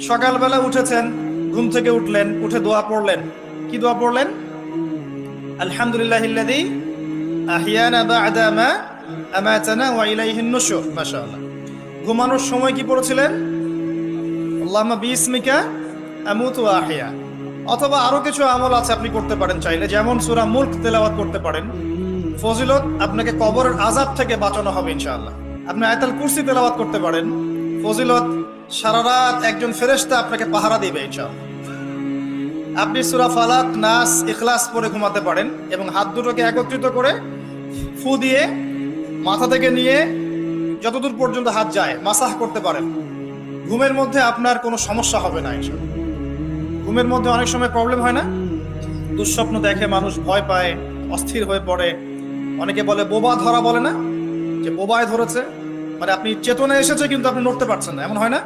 সকালবেলা উঠেছেন, ঘুম থেকে উঠলেন, উঠে দোয়া পড়লেন। কি দোয়া পড়লেন? আলহামদুলিল্লাহিল্লাযী আহিয়ানা বা'দা মা আমাতানা ওয়া ইলাইহিন নুশুর। মাশাআল্লাহ। ঘুমানোর সময় কি পড়েছিলেন? আল্লাহুম্মা বিসমিকা আমুতু ওয়া আহইয়া। অথবা আরো কিছু আমল আছে আপনি করতে পারেন চাইলে, যেমন সূরা মুলক তেলাওয়াত করতে পারেন। ফজিলত, আপনাকে কবরের আযাব থেকে বাঁচানো হবে ইনশাআল্লাহ। আপনি আয়াতুল কুরসি তেলাওয়াত করতে পারেন। ফজিলত, সারা রাত একজন ফেরেশতা আপনাকে পাহারা দিবে ইনশাআল্লাহ। আপনি সূরা ফালাক, নাস, ইখলাস পড়ে ঘুমাতে পারেন এবং হাত দুটোকে একত্রিত করে ফু দিয়ে মাথা থেকে নিয়ে যতদূর পর্যন্ত হাত যায় মাসাহ করতে পারেন। ঘুমের মধ্যে আপনার কোনো সমস্যা হবে না ইনশাআল্লাহ। ঘুমের মধ্যে অনেক সময় প্রবলেম হয় না? দুঃস্বপ্ন দেখে মানুষ, ভয় পায়, অস্থির হয়ে পড়ে। অনেকে বলে বোবা ধরা, বলে না যে বোবায় ধরেছে, মানে আপনি চেতনা এসেছে কিন্তু আপনি নড়তে পারছেন না, এমন হয় না?